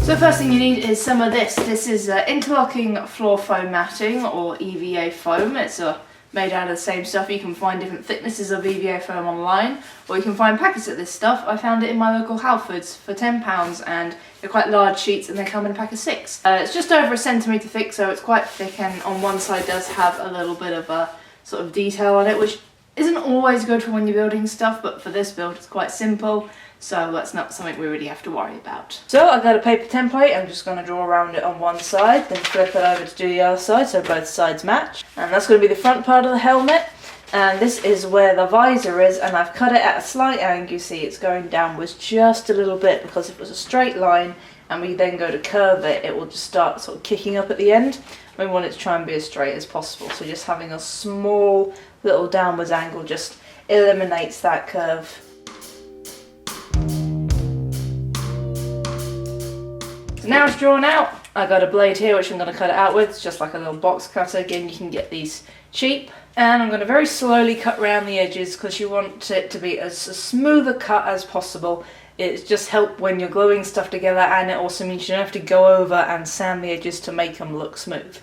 So the first thing you need is some of this. This is interlocking floor foam matting, or EVA foam. It's made out of the same stuff. You can find different thicknesses of EVA foam online, or you can find packets of this stuff. I found it in my local Halfords for £10, and they're quite large sheets and they come in a pack of 6. It's just over 1 centimetre thick, so it's quite thick, and on one side does have a little bit of a sort of detail on it, which isn't always good for when you're building stuff, but for this build it's quite simple, so that's not something we really have to worry about. So I've got a paper template. I'm just going to draw around it on one side, then flip it over to do the other side so both sides match. And that's going to be the front part of the helmet, and this is where the visor is, and I've cut it at a slight angle. You see it's going downwards just a little bit, because if it was a straight line and we then go to curve it, it will just start sort of kicking up at the end. We want it to try and be as straight as possible, so just having a small little downwards angle just eliminates that curve. So now it's drawn out. I got a blade here which I'm going to cut it out with. It's just like a little box cutter. Again, you can get these cheap. And I'm going to very slowly cut around the edges, because you want it to be as smooth a cut as possible. It just helps when you're gluing stuff together, and it also means you don't have to go over and sand the edges to make them look smooth.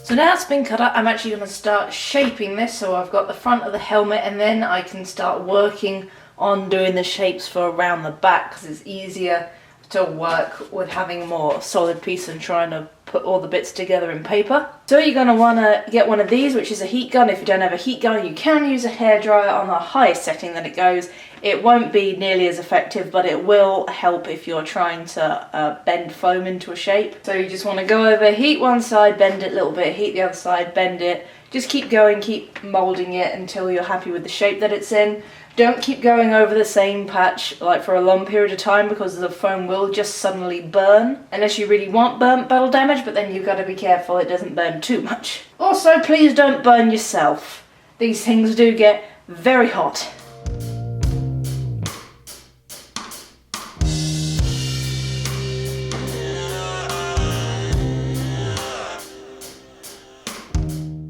So now it's been cut up, I'm actually going to start shaping this. So I've got the front of the helmet, and then I can start working on doing the shapes for around the back, because it's easier to work with having a more solid piece and trying to put all the bits together in paper. So you're going to want to get one of these, which is a heat gun. If you don't have a heat gun, you can use a hairdryer on the highest setting that it goes. It won't be nearly as effective, but it will help if you're trying to bend foam into a shape. So you just want to go over, heat one side, bend it a little bit, heat the other side, bend it. Just keep going, keep moulding it until you're happy with the shape that it's in. Don't keep going over the same patch like for a long period of time, because the foam will just suddenly burn. Unless you really want burnt battle damage, but then you've got to be careful it doesn't burn too much. Also, please don't burn yourself. These things do get very hot.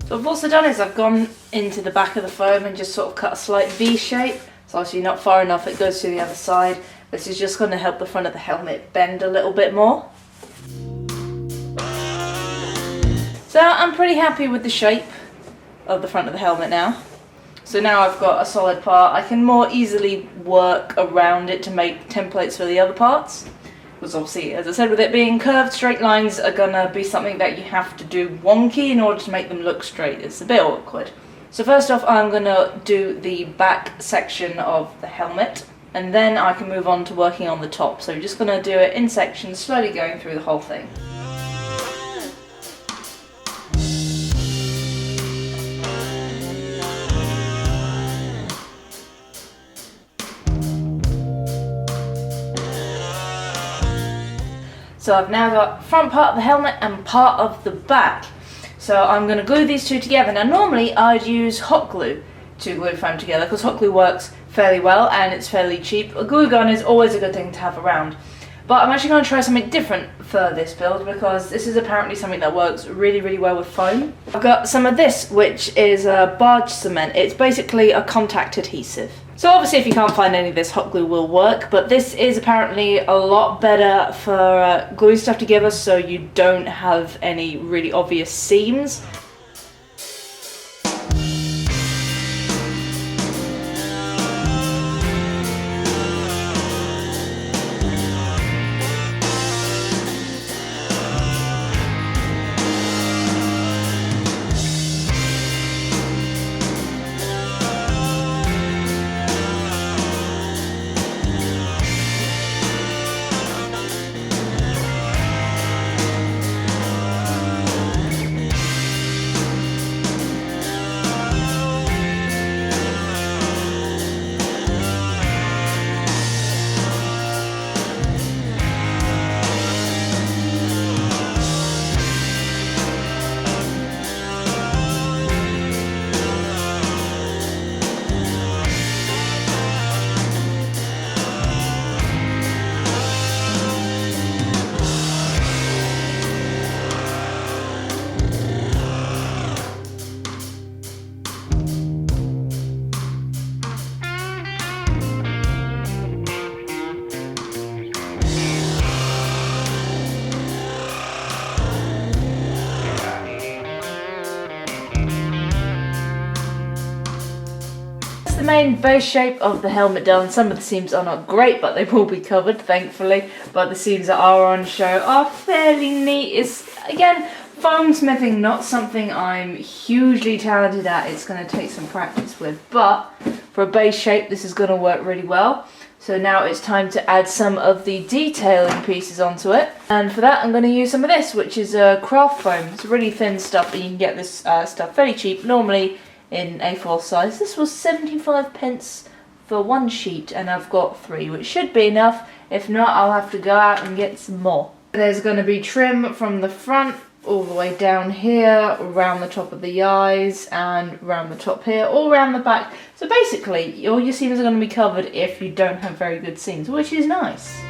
So what I've also done is I've gone into the back of the foam and just sort of cut a slight V shape. So obviously not far enough, it goes to the other side. This is just going to help the front of the helmet bend a little bit more. So I'm pretty happy with the shape of the front of the helmet now. So now I've got a solid part. I can more easily work around it to make templates for the other parts. Because obviously, as I said, with it being curved, straight lines are gonna be something that you have to do wonky in order to make them look straight. It's a bit awkward. So first off, I'm gonna do the back section of the helmet, and then I can move on to working on the top. So we're just gonna do it in sections, slowly going through the whole thing. So I've now got front part of the helmet and part of the back. So I'm going to glue these two together. Now normally I'd use hot glue to glue foam together, because hot glue works fairly well and it's fairly cheap. A glue gun is always a good thing to have around. But I'm actually going to try something different for this build, because this is apparently something that works really, really well with foam. I've got some of this, which is barge cement. It's basically a contact adhesive. So obviously if you can't find any of this, hot glue will work, but this is apparently a lot better for gluing stuff together, so you don't have any really obvious seams. main base shape of the helmet done. Some of the seams are not great, but they will be covered, thankfully. But the seams that are on show are fairly neat. It's, again, foam smithing, not something I'm hugely talented at. It's going to take some practice with, but for a base shape, this is going to work really well. So now it's time to add some of the detailing pieces onto it. And for that, I'm going to use some of this, which is craft foam. It's really thin stuff, and you can get this stuff fairly cheap, normally in A4 size. This was 75p for one sheet, and I've got 3, which should be enough. If not, I'll have to go out and get some more. There's going to be trim from the front all the way down here, around the top of the eyes, and around the top here, all around the back. So basically, all your seams are going to be covered if you don't have very good seams, which is nice.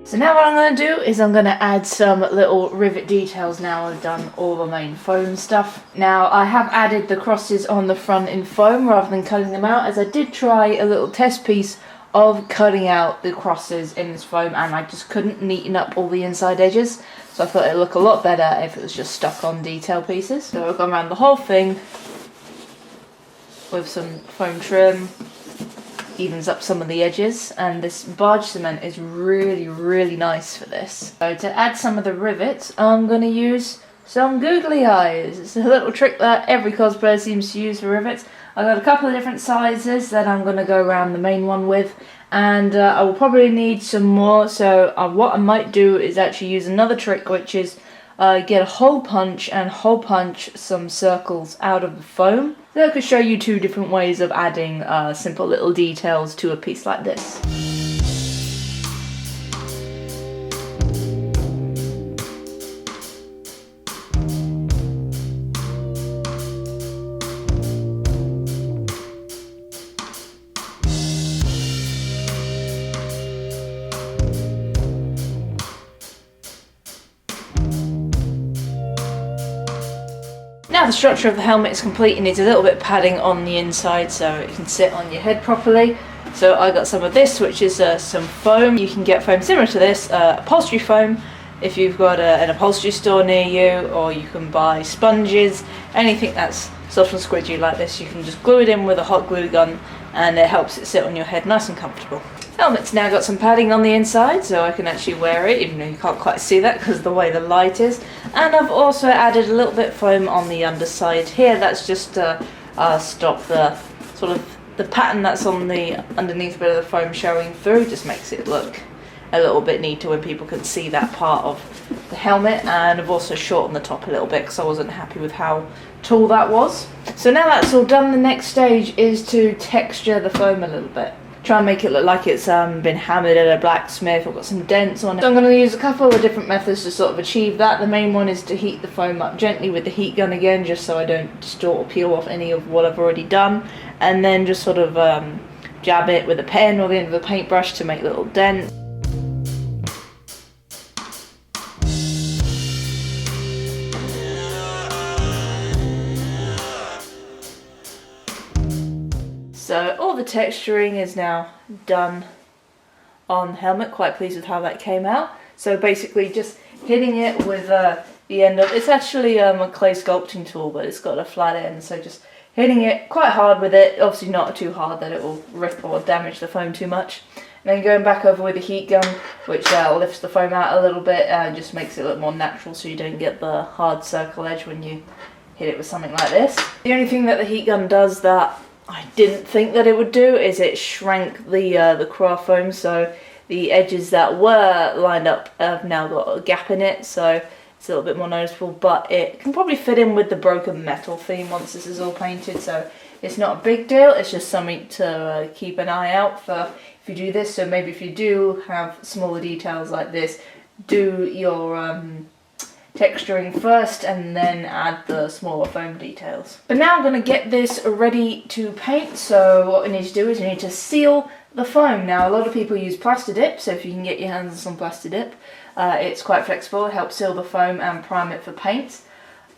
So now what I'm going to do is I'm going to add some little rivet details now I've done all the main foam stuff. Now I have added the crosses on the front in foam rather than cutting them out, as I did try a little test piece of cutting out the crosses in this foam and I just couldn't neaten up all the inside edges. So I thought it'd look a lot better if it was just stuck on detail pieces. So I've gone around the whole thing with some foam trim. Evens up some of the edges, and this barge cement is really nice for this. So to add some of the rivets, I'm going to use some googly eyes. It's a little trick that every cosplayer seems to use for rivets. I've got a couple of different sizes that I'm going to go around the main one with, and I will probably need some more. So what I might do is actually use another trick, which is get a hole punch and hole punch some circles out of the foam. So I could show you 2 different ways of adding simple little details to a piece like this. Now the structure of the helmet is complete. It needs a little bit of padding on the inside so it can sit on your head properly. So I got some of this, which is some foam. You can get foam similar to this, upholstery foam, if you've got an upholstery store near you, or you can buy sponges, anything that's soft and squidgy like this. You can just glue it in with a hot glue gun and it helps it sit on your head nice and comfortable. Helmet's now got some padding on the inside so I can actually wear it, even though you can't quite see that because of the way the light is. And I've also added a little bit of foam on the underside here. That's just to stop the sort of the pattern that's on the underneath bit of the foam showing through. Just makes it look a little bit neater when people can see that part of the helmet. And I've also shortened the top a little bit because I wasn't happy with how tall that was. So now that's all done, the next stage is to texture the foam a little bit. Try and make it look like it's been hammered at a blacksmith or got some dents on it. So I'm going to use a couple of different methods to sort of achieve that. The main one is to heat the foam up gently with the heat gun again, just so I don't distort or peel off any of what I've already done. And then just sort of jab it with a pen or the end of a paintbrush to make little dents. So all the texturing is now done on the helmet. Quite pleased with how that came out. So basically just hitting it with the end of, it's actually a clay sculpting tool, but it's got a flat end, so just hitting it quite hard with it, obviously not too hard that it will rip or damage the foam too much, And then going back over with the heat gun, which lifts the foam out a little bit and just makes it look more natural so you don't get the hard circle edge when you hit it with something like this. The only thing that the heat gun does that I didn't think that it would do is it shrank the craft foam, so the edges that were lined up have now got a gap in it, so it's a little bit more noticeable, but it can probably fit in with the broken metal theme once this is all painted, so it's not a big deal. It's just something to keep an eye out for if you do this. So maybe if you do have smaller details like this, do your texturing first and then add the smaller foam details. But now I'm going to get this ready to paint, so what we need to do is we need to seal the foam. Now a lot of people use plaster dip, so if you can get your hands on some plaster dip, it's quite flexible, it helps seal the foam and prime it for paint.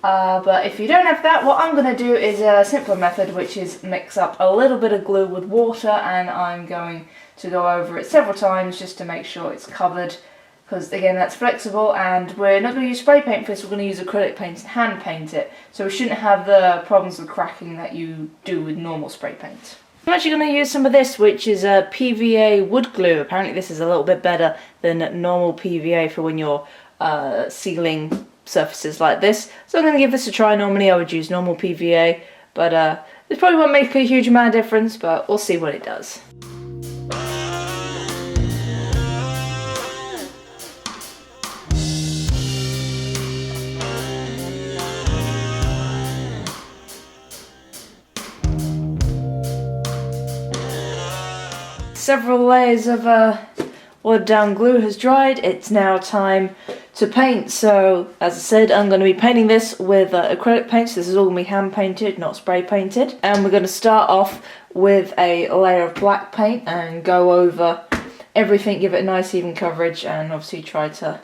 But if you don't have that, what I'm going to do is a simpler method, which is mix up a little bit of glue with water, and I'm going to go over it several times just to make sure it's covered, because again that's flexible, and we're not going to use spray paint for this, we're going to use acrylic paint and hand paint it, so we shouldn't have the problems with cracking that you do with normal spray paint. I'm actually going to use some of this, which is a PVA wood glue. Apparently this is a little bit better than normal PVA for when you're sealing surfaces like this. So I'm going to give this a try. Normally I would use normal PVA, but this probably won't make a huge amount of difference, but we'll see what it does. Several layers of watered down glue has dried. It's now time to paint. So as I said, I'm going to be painting this with acrylic paints. This is all going to be hand painted, not spray painted. And we're going to start off with a layer of black paint and go over everything, give it a nice even coverage, and obviously try to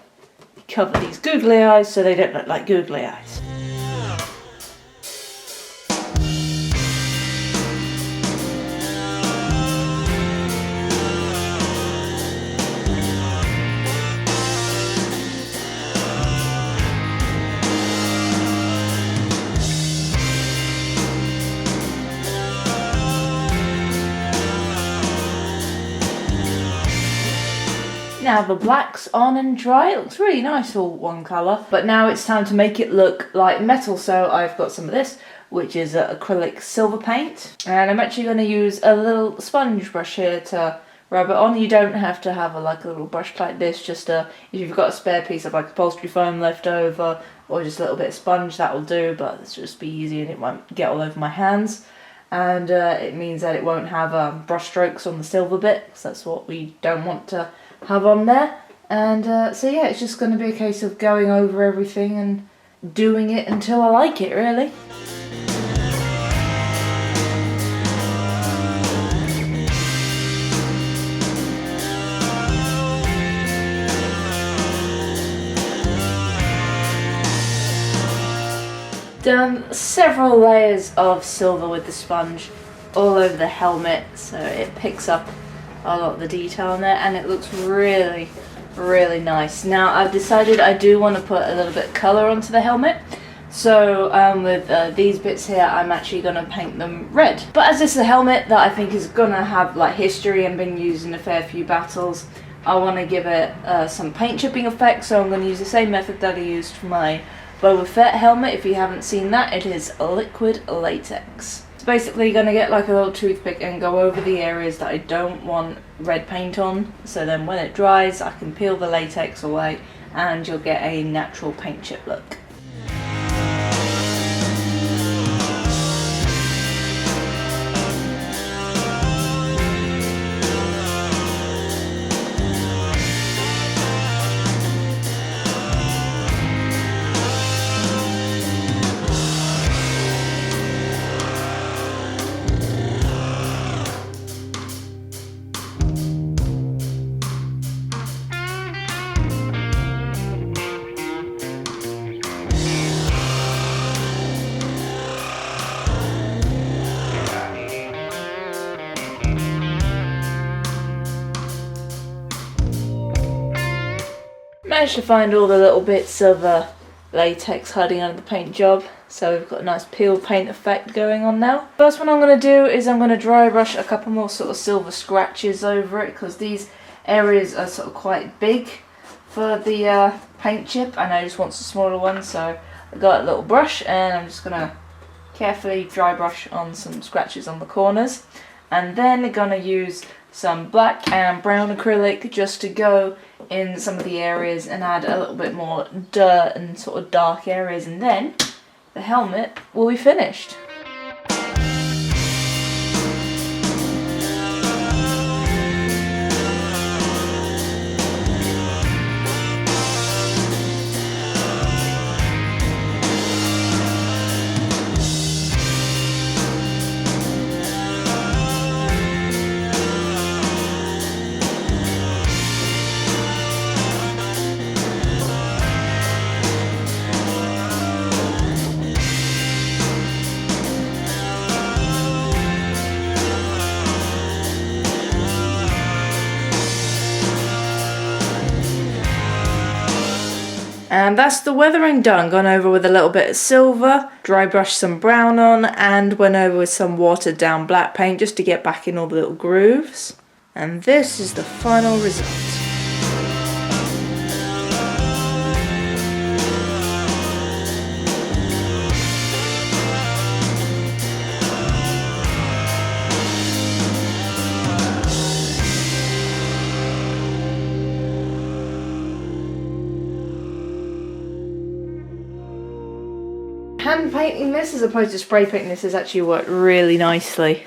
cover these googly eyes so they don't look like googly eyes. Now the black's on and dry. It looks really nice, all one colour. But now it's time to make it look like metal. So I've got some of this, which is acrylic silver paint. And I'm actually going to use a little sponge brush here to rub it on. You don't have to have a little brush like this. Just if you've got a spare piece of upholstery foam left over, or just a little bit of sponge, that'll do. But it's just be easy and it won't get all over my hands. And it means that it won't have brush strokes on the silver bit, because that's what we don't want to have on there. And so yeah, it's just going to be a case of going over everything and doing it until I like it, really. Done several layers of silver with the sponge all over the helmet, so it picks up a lot of the detail in there, and it looks really, really nice. Now I've decided I do want to put a little bit of colour onto the helmet, so with these bits here I'm actually going to paint them red. But as this is a helmet that I think is going to have history and been used in a fair few battles, I want to give it some paint chipping effect, so I'm going to use the same method that I used for my Boba Fett helmet. If you haven't seen that, it is liquid latex. It's basically going to get a little toothpick and go over the areas that I don't want red paint on, so then when it dries I can peel the latex away and you'll get a natural paint chip look. Managed to find all the little bits of latex hiding under the paint job, So we've got a nice peel paint effect going on now. First one I'm going to do is I'm going to dry brush a couple more sort of silver scratches over it, because these areas are sort of quite big for the paint chip, and I just want some smaller ones, so I got a little brush and I'm just going to carefully dry brush on some scratches on the corners, and then I'm going to use some black and brown acrylic just to go in some of the areas and add a little bit more dirt and sort of dark areas, and then the helmet will be finished. And that's the weathering done. Gone over with a little bit of silver, dry brushed some brown on, and went over with some watered down black paint just to get back in all the little grooves. And this is the final result. Hand painting this as opposed to spray painting this has actually worked really nicely,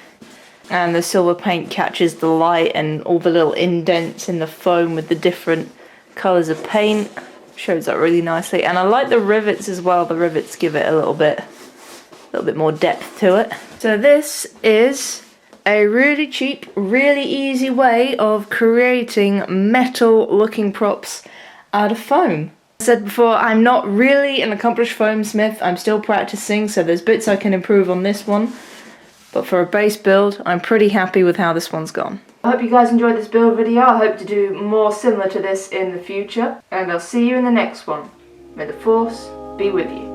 and the silver paint catches the light and all the little indents in the foam with the different colours of paint. Shows that really nicely, and I like the rivets as well. The rivets give it a little bit more depth to it. So this is a really cheap, really easy way of creating metal looking props out of foam. I said before, I'm not really an accomplished foam smith. I'm still practicing, so there's bits I can improve on this one. But for a base build, I'm pretty happy with how this one's gone. I hope you guys enjoyed this build video. I hope to do more similar to this in the future. And I'll see you in the next one. May the Force be with you.